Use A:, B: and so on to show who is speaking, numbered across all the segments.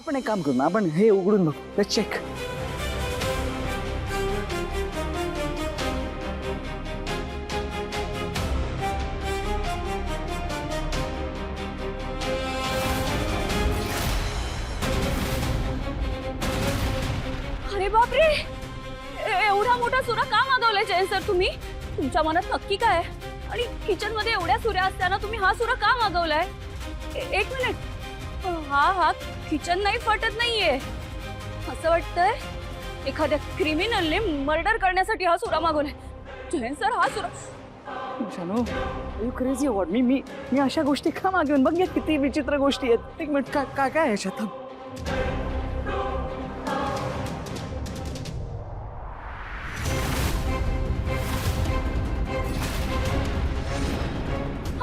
A: आपण एक काम करू ना, आपण हे उघडून बघू. Let's check.
B: अरे बापरे, एवढा मोठा सुरा का मागवलाय जयंत सर तुम्ही? तुमच्या मनात नक्की काय आहे? आणि किचन मध्ये एवढ्या सुऱ्या असताना तुम्ही हा सुरा का मागवलाय? एक मिनिट, हा किचन नाही फटत नाहीये. असं वाटतंय एखाद्या क्रिमिनलने मर्डर करण्यासाठी हा सुरा मागवलाय. जयंत सर हा सुरा.
A: जानू, यू क्रेझी व्हॉट? मी अशा गोष्टी का मागेन? बघ किती विचित्र गोष्टी आहेत. एक मिनिट, काय काय आहे याच्यात?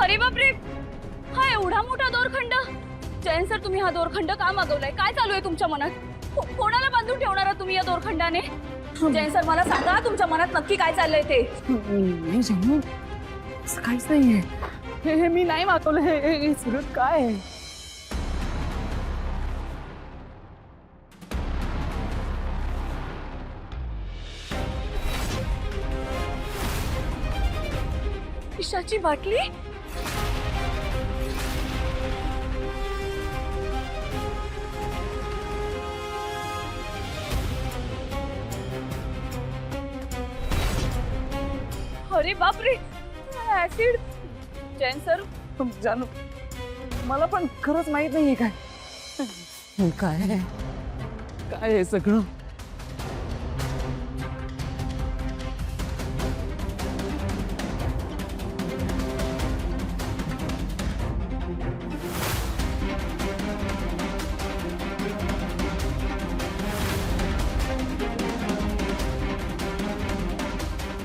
B: अरे बापरे, हा एवढा मोठा दोरखंड. जयंत सर तुम्ही हा दोरखंड का मागवलाय? काय चालू आहे तुमच्या मनात? कोणाला बांधून ठेवणार आहात तुम्ही या दोरखंडाने? जयंत सर मला सांगा तुमच्या मनात नक्की काय चाललंय ते.
A: नाही जानू, असं काहीच नाहीये. हे मी नाही मागवलं. हे सुरत काय आहे?
B: विषाची बाटली. अरे बापरे, ऍसिड. जयंत सर
A: जानू, मला पण खरंच माहित नाहीये काय काय काय आहे सगळं.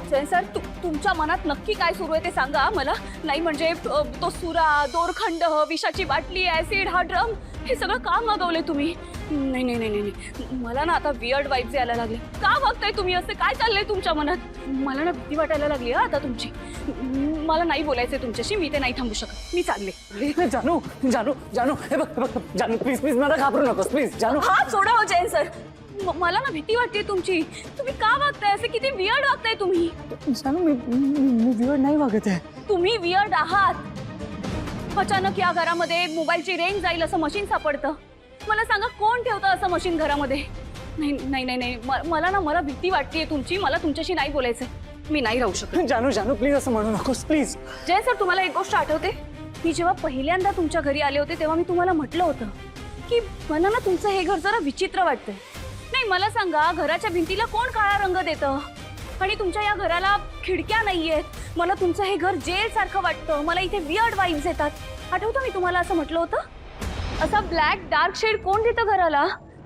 B: जयंत सर तुमच्या मनात नक्की काय सुरू आहे ते सांगा मला. नाही म्हणजे तो सुरा, दोरखंड, विषाची बाटली, ऍसिड, हा ड्रम, हे सगळं का मागवलंय तुम्ही? नाही नाही नाही नाही, मला ना आता वियर्ड वाईब्स यायला लागले. का बघताय तुम्ही असं? काय चाललंय तुमच्या मनात? मला ना भीती वाटायला लागली आता तुमची. मला नाही बोलायचंय तुमच्याशी. मी ते नाही थांबू शकत. मी चालले.
A: जानू जानू जानू, हे बघ जानू, प्लीज प्लीज मला घाबरू नकोस प्लीज. जानू
B: हा सोडा हो जयंत सर. मला ना भीती वाटते तुमची. तुम्ही का वागताय असे? किती वियर्ड वागताय तुम्ही.
A: जानू, मी वियर्ड नाही वागत आहे.
B: तुम्ही वियर्ड आहात. अचानक या घरामध्ये मोबाईलची रेंज जाईल असं मशीन सापडतं. मला सांगा कोण ठेवतं असं मशीन घरामध्ये? नाही नाही नाही नाही, मला भीती वाटतेय तुमची. मला तुमच्याशी नाही बोलायचं. मी नाही राहू शकत.
A: जानू जानू, प्लीज असं म्हणू नकोस प्लीज.
B: जय सर, तुम्हाला एक गोष्ट आठवते? मी जेव्हा पहिल्यांदा तुमच्या घरी आले होते तेव्हा मी तुम्हाला म्हटलं होतं की मला ना तुमचं हे घर जरा विचित्र वाटतंय. नाही, मला सांगा घराच्या भिंतीला कोण काळा रंग देतं? आणि तुमच्या या घराला खिडक्या नाहीयेत. मला तुमचं हे घर जेल सारखं वाटतं. मला इथे वियर्ड वाईब्स येतात. आठवतं मी तुम्हाला असं म्हटलं होतं? असा ब्लॅक डार्क शेड कोण देतं घराला?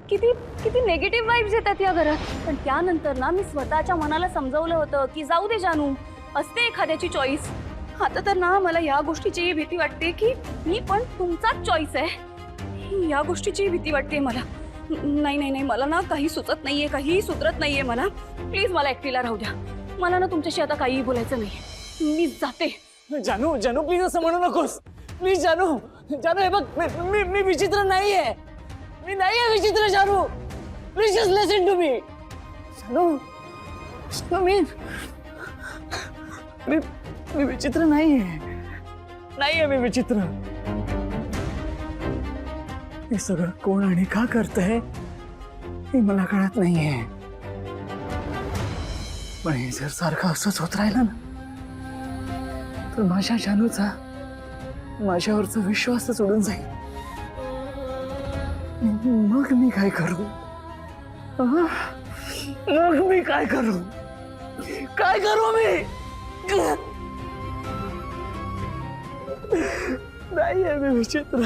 B: किती किती निगेटिव्ह वाईब्स येतात या घरात. पण त्यानंतर ना मी स्वतःच्या मनाला समजवलं होतं की जाऊ दे जानू, असते एखाद्याची चॉईस. आता तर ना मला या गोष्टीची भीती वाटते की मी पण तुमचाच चॉईस आहे. या गोष्टीची भीती वाटते मला. नाही नाही नाही, मला ना काही सुचत नाहीये, काही सुधरत नाहीये मला. प्लीज मला एकटीला राहू द्या. मला ना तुमच्याशी आता काहीही बोलायचं नाही. मी जाते.
A: जानू जानू, प्लीज असं म्हणू नकोस प्लीज. जानू जानू, हे बघ, मी विचित्र नाहीये. मी नाहीये विचित्र जानू. Please just listen to me. जानू जानू, मी विचित्र नाहीये मी विचित्र. हे सगळं कोण आणि का करतंय हे मला कळत नाहीये. पण हे जर सारखं असंच होत राहिलं ना तर माझ्या जानूचा, माझ्यावरचा विश्वासच उडून जाईल. मग मी काय करू? मग मी काय करू? काय करू मी? नाहीये मी विचित्र.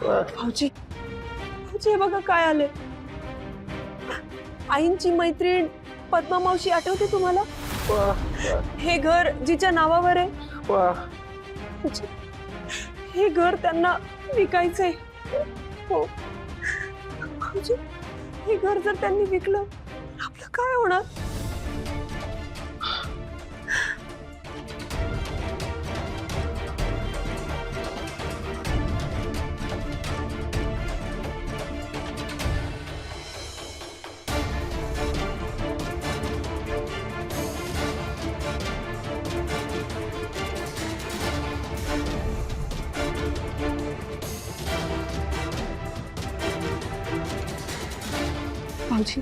C: भाऊजी, भाऊजी, हे बघा काय आले. आईंची मैत्रीण पद्मा मावशी आठवते तुम्हाला? हे घर जिच्या नावावर आहे, हे घर त्यांना विकायचंय. हो भाऊजी, हे घर जर त्यांनी विकलं आपलं काय होणार? भाऊजी,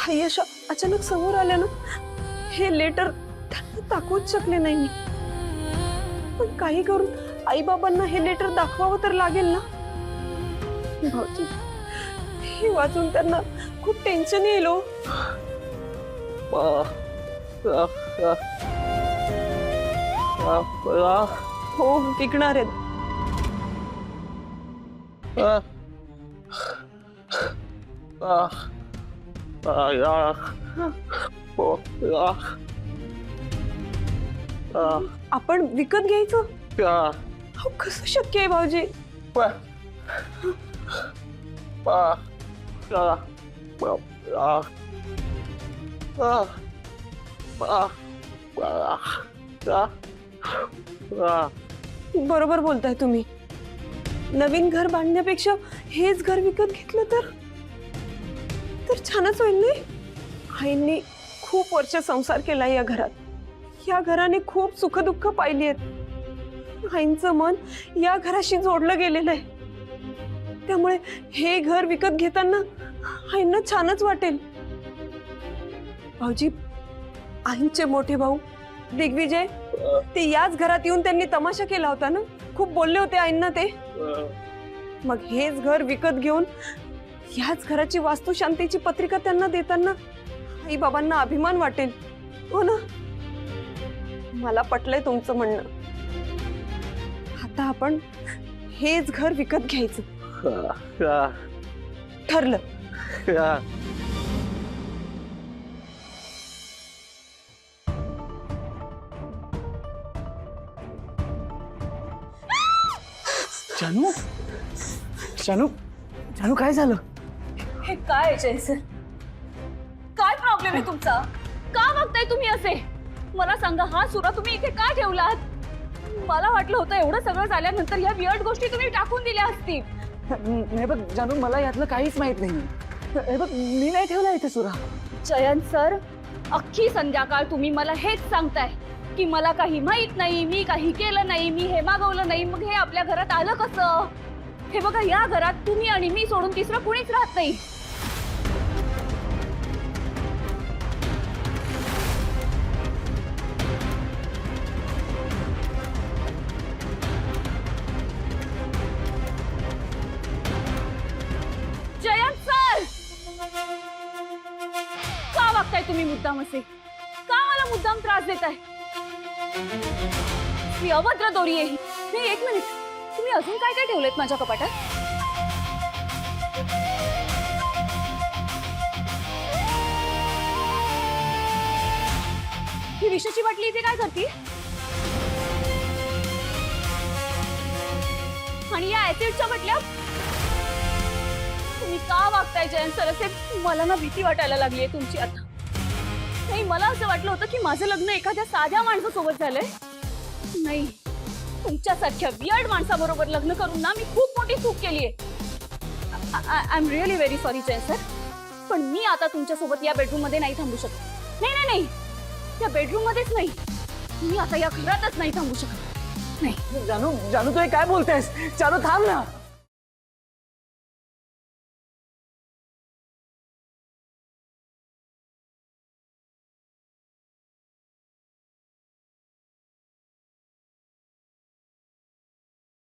C: आई अशा अचानक समोर आल्या ना, हे लेटर त्यांना दाखवूच शकले नाही मी. पण काही करून आई बाबांना हे लेटर दाखवावं तर लागेल ना. भाऊजी, हे वाचून त्यांना खूप टेन्शन येईल हो. हो, विकणार आहेत. आपण विकत घ्यायचं? अहो, कसं शक्य आहे भाऊजी? बरोबर बोलताय तुम्ही. नवीन घर बांधण्यापेक्षा हेच घर विकत घेतलं तर छानच होईल नाही. आईंनी खूप वर्ष संसार केला या घरात. या घराने खूप सुखदुःख पाहिली आहेत. आईंचं मन या घराशी जोडलं गेलेलं आहे. त्यामुळे हे घर विकत घेताना आईंना छानच वाटेल. भाऊजी, आईंचे मोठे भाऊ दिग्विजय, ते याच घरात येऊन त्यांनी तमाशा केला होता ना. खूप बोलले होते आईंना ते. मग हेच घर विकत घेऊन याच घराची वास्तुशांतीची पत्रिका त्यांना देताना आई बाबांना अभिमान वाटेल हो ना. मला पटलंय तुमचं म्हणणं. आता आपण हेच घर विकत घ्यायचं ठरलं.
A: जानू, जानू, जानू, काय झालं?
B: हे काय जयसर, काय प्रॉब्लेम आहे तुमचा? का वागताय तुम्ही असे? मला सांगा, हा सुरा तुम्ही इथे का ठेवलात? मला वाटलं होतं एवढं सगळं झाल्यानंतर या वियर्ड गोष्टी तुम्ही टाकून दिल्या असतील.
A: नाही बघ जानू, मला यातलं काहीच माहित नाही. हे बघ, मी नाही ठेवला इथे सुरा.
B: जयंत सर, अख्खी संध्याकाळ तुम्ही मला हेच सांगताय की मला काही माहित नाही, मी काही केलं नाही, मी हे मागवलं नाही. मग हे आपल्या घरात आलं कसं? हे बघा, या घरात तुम्ही आणि मी सोडून तिसरं कुणीच राहत नाही. जयंत सर, का वागताय तुम्ही मुद्दाम असे? का मला मुद्दाम त्रास देताय? मी अभद्र दोरी आहे. नाही, एक मिनिट, तुम्ही अजून काय काय ठेवलेत माझ्या कपाटात? ही विषाची बाटली इथे काय करते? आणि या ऍसिडच्या बाटल्या? तुम्ही का वागताय जयंत सर असे? मला ना भीती वाटायला लागली आहे तुमची आता. नाही, मला असं वाटलं होतं की माझं लग्न एखाद्या साध्या माणसासोबत झालंय. नाही, तुमच्यासारख्या वियर्ड माणसाबरोबर लग्न करून ना मी खूप मोठी चूक केली आहे. I am really very sorry Jayant sir. पण मी आता तुमच्यासोबत या बेडरूम मध्ये नाही थांबू शकत. नाही नाही नाही, त्या बेडरूम मध्येच नाही, मी आता या घरातच नाही थांबू शकत. नाही
A: जानू, जानू, तू हे काय बोलतेस? जानू, थांब ना.